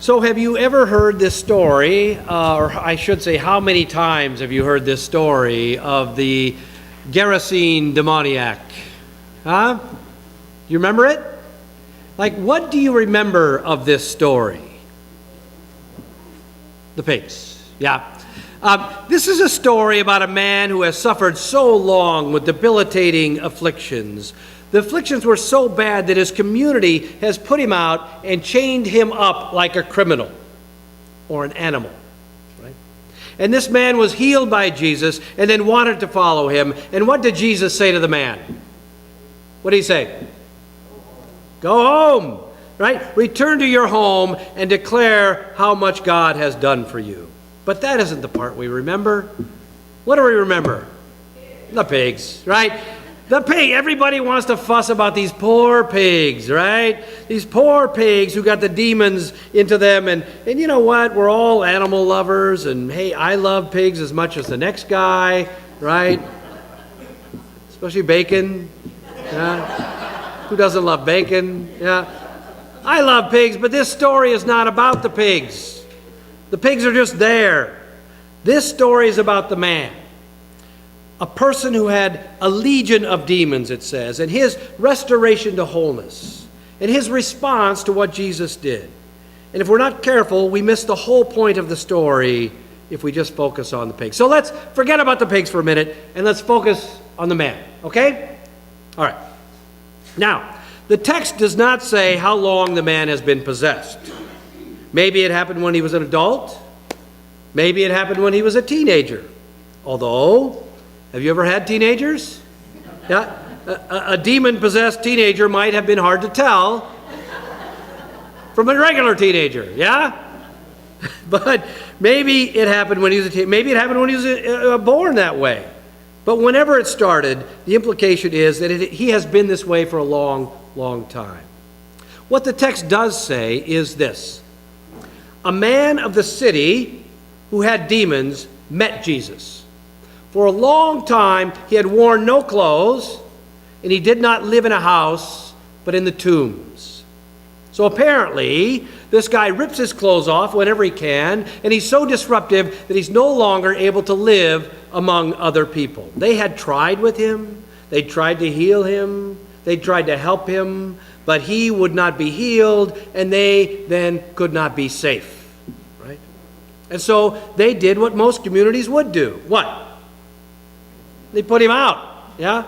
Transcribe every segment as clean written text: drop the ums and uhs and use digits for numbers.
So have you ever heard this story, or I should say, how many times have you heard this story of the Gerasene demoniac? Huh? You remember it? Like, what do you remember of this story? The pigs, yeah. This is a story about a man who has suffered so long with debilitating afflictions. The afflictions were so bad that his community has put him out and chained him up like a criminal or an animal. Right? And this man was healed by Jesus and then wanted to follow him. And what did Jesus say to the man? What did he say? Go home, right? Return to your home and declare how much God has done for you. But that isn't the part we remember. What do we remember? The pigs, right? The pig. Everybody wants to fuss about these poor pigs, right? These poor pigs who got the demons into them. And you know what? We're all animal lovers. And hey, I love pigs as much as the next guy, right? Especially bacon. Yeah. Who doesn't love bacon? Yeah. I love pigs, but this story is not about the pigs. The pigs are just there. This story is about the man. A person who had a legion of demons, it says, and his restoration to wholeness, and his response to what Jesus did. And if we're not careful, we miss the whole point of the story if we just focus on the pigs. So let's forget about the pigs for a minute, and let's focus on the man, okay? All right. Now, the text does not say how long the man has been possessed. Maybe it happened when he was an adult. Maybe it happened when he was a teenager. Although, have you ever had teenagers? Yeah, a demon-possessed teenager might have been hard to tell from a regular teenager, yeah? But maybe it happened when he was a teenager. Maybe it happened when he was born that way. But whenever it started, the implication is that he has been this way for a long, long time. What the text does say is this. A man of the city who had demons met Jesus. For a long time, he had worn no clothes, and he did not live in a house, but in the tombs. So apparently, this guy rips his clothes off whenever he can, and he's so disruptive that he's no longer able to live among other people. They had tried with him. They tried to heal him. They tried to help him, but he would not be healed, and they then could not be safe, right? And so they did what most communities would do. What? They put him out, yeah?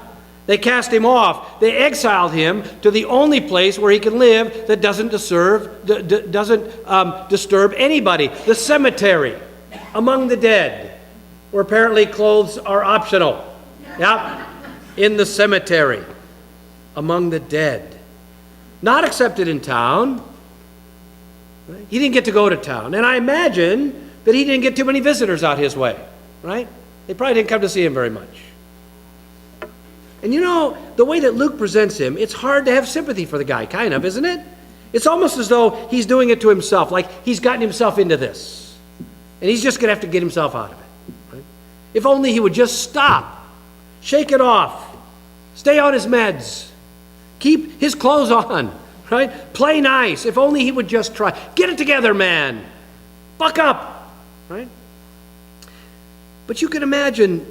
They cast him off. They exiled him to the only place where he can live that doesn't disturb anybody, the cemetery, among the dead, where apparently clothes are optional, yeah? In the cemetery, among the dead. Not accepted in town. Right? He didn't get to go to town. And I imagine that he didn't get too many visitors out his way, right? They probably didn't come to see him very much. And you know, the way that Luke presents him, it's hard to have sympathy for the guy, kind of, isn't it? It's almost as though he's doing it to himself, like he's gotten himself into this. And he's just going to have to get himself out of it. Right? If only he would just stop, shake it off, stay on his meds, keep his clothes on, right? Play nice. If only he would just try. Get it together, man. Buck up, right? But you can imagine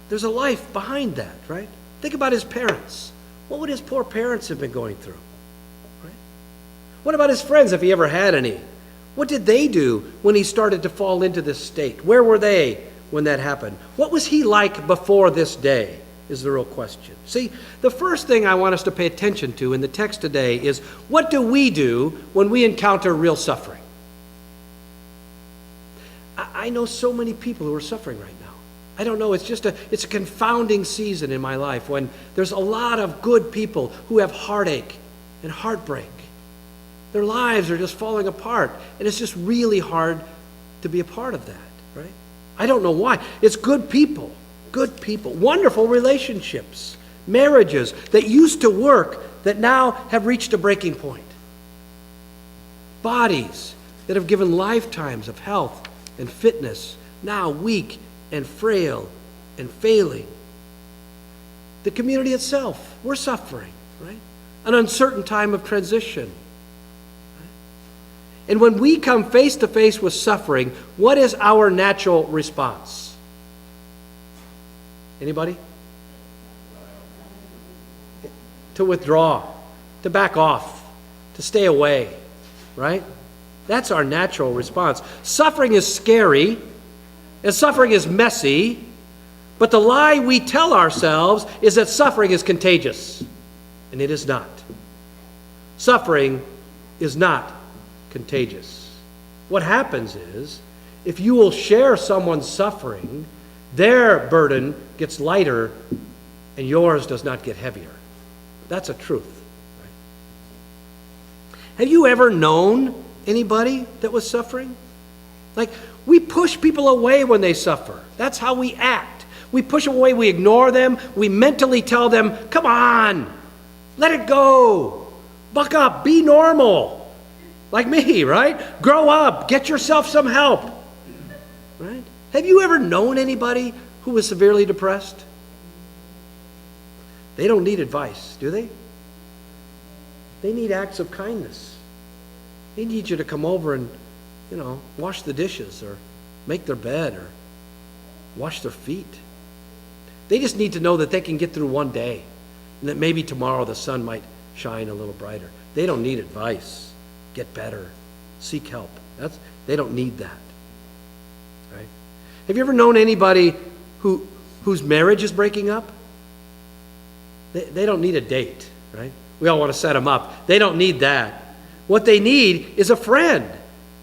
there's a life behind that, right? Think about his parents. What would his poor parents have been going through, right? What about his friends, if he ever had any? What did they do when he started to fall into this state? Where were they when that happened? What was he like before this day is the real question. See, the first thing I want us to pay attention to in the text today is, what do we do when we encounter real suffering? I know so many people who are suffering right now. I don't know, it's a confounding season in my life when there's a lot of good people who have heartache and heartbreak. Their lives are just falling apart, and it's just really hard to be a part of that, right? I don't know why. It's good people, wonderful relationships, marriages that used to work that now have reached a breaking point. Bodies that have given lifetimes of health and fitness, now weak and frail and failing. The community itself, we're suffering, right? An uncertain time of transition. Right? And when we come face to face with suffering, what is our natural response? Anybody? To withdraw, to back off, to stay away, right? That's our natural response. Suffering is scary, and suffering is messy, but the lie we tell ourselves is that suffering is contagious, and it is not. Suffering is not contagious. What happens is, if you will share someone's suffering, their burden gets lighter and yours does not get heavier. That's a truth. Right? Have you ever known anybody that was suffering? Like, we push people away when they suffer. That's how we act. We push them away, we ignore them, we mentally tell them, come on, let it go, buck up, be normal. Like me, right? Grow up, get yourself some help. Right? Have you ever known anybody who was severely depressed? They don't need advice, do they? They need acts of kindness. They need you to come over and, wash the dishes or make their bed or wash their feet. They just need to know that they can get through one day and that maybe tomorrow the sun might shine a little brighter. They don't need advice. Get better. Seek help. They don't need that. Right? Have you ever known anybody whose marriage is breaking up? They don't need a date, right? We all want to set them up. They don't need that. What they need is a friend.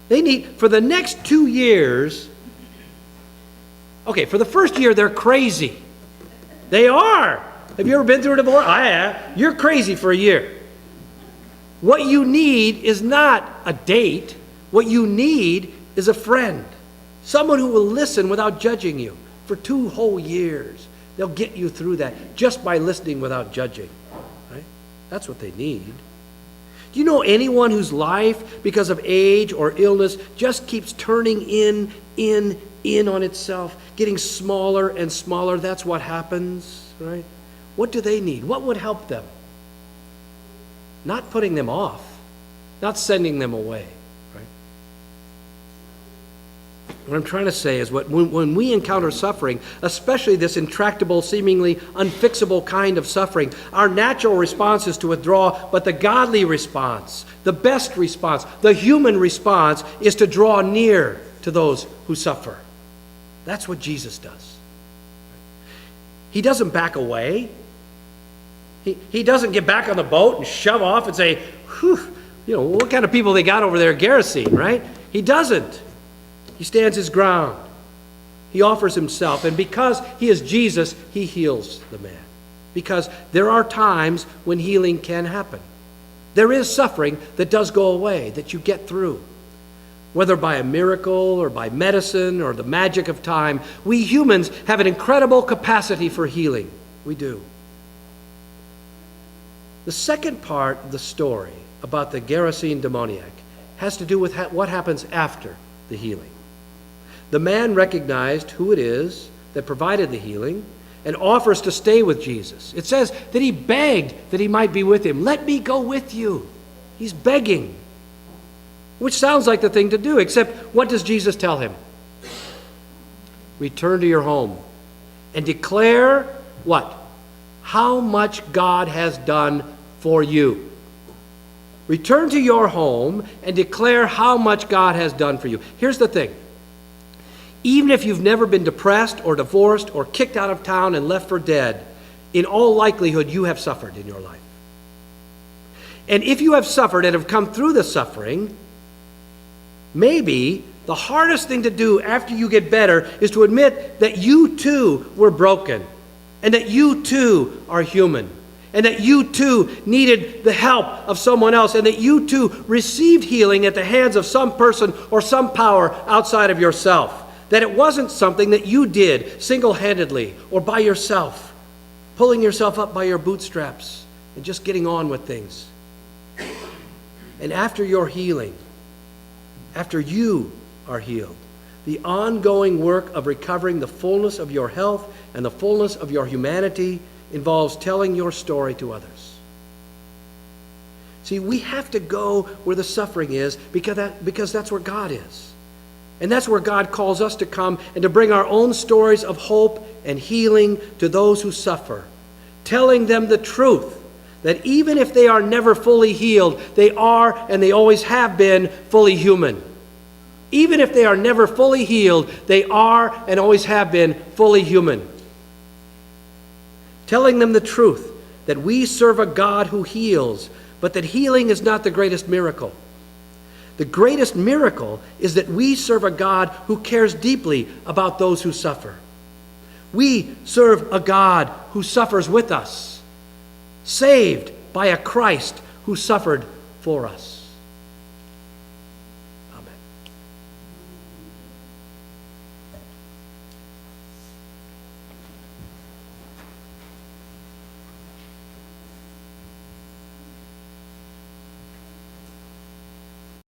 They need, for the next 2 years, okay, for the first year, they're crazy. They are. Have you ever been through a divorce? I have. You're crazy for a year. What you need is not a date. What you need is a friend. Someone who will listen without judging you for 2 whole years. They'll get you through that just by listening without judging. Right? That's what they need. Do you know anyone whose life, because of age or illness, just keeps turning in on itself, getting smaller and smaller? That's what happens, right? What do they need? What would help them? Not putting them off, not sending them away, right? What I'm trying to say is when we encounter suffering, especially this intractable, seemingly unfixable kind of suffering, our natural response is to withdraw, but the godly response, the best response, the human response is to draw near to those who suffer. That's what Jesus does. He doesn't back away. He doesn't get back on the boat and shove off and say, whew, what kind of people they got over there at Gerasene, right? He doesn't. He stands his ground. He offers himself. And because he is Jesus, he heals the man. Because there are times when healing can happen. There is suffering that does go away, that you get through. Whether by a miracle or by medicine or the magic of time, we humans have an incredible capacity for healing. We do. The second part of the story about the Gerasene demoniac has to do with what happens after the healing. The man recognized who it is that provided the healing and offers to stay with Jesus. It says that he begged that he might be with him. Let me go with you. He's begging, which sounds like the thing to do, except what does Jesus tell him? Return to your home and declare what? How much God has done for you. Return to your home and declare how much God has done for you. Here's the thing. Even if you've never been depressed or divorced or kicked out of town and left for dead, in all likelihood you have suffered in your life. And if you have suffered and have come through the suffering, maybe the hardest thing to do after you get better is to admit that you too were broken, and that you too are human, and that you too needed the help of someone else, and that you too received healing at the hands of some person or some power outside of yourself. That it wasn't something that you did single-handedly or by yourself, pulling yourself up by your bootstraps and just getting on with things. And after your healing, after you are healed, the ongoing work of recovering the fullness of your health and the fullness of your humanity involves telling your story to others. See, we have to go where the suffering is because that's where God is. And that's where God calls us to come and to bring our own stories of hope and healing to those who suffer, telling them the truth that even if they are never fully healed, they are and they always have been fully human. Even if they are never fully healed, they are and always have been fully human. Telling them the truth that we serve a God who heals, but that healing is not the greatest miracle. The greatest miracle is that we serve a God who cares deeply about those who suffer. We serve a God who suffers with us, saved by a Christ who suffered for us.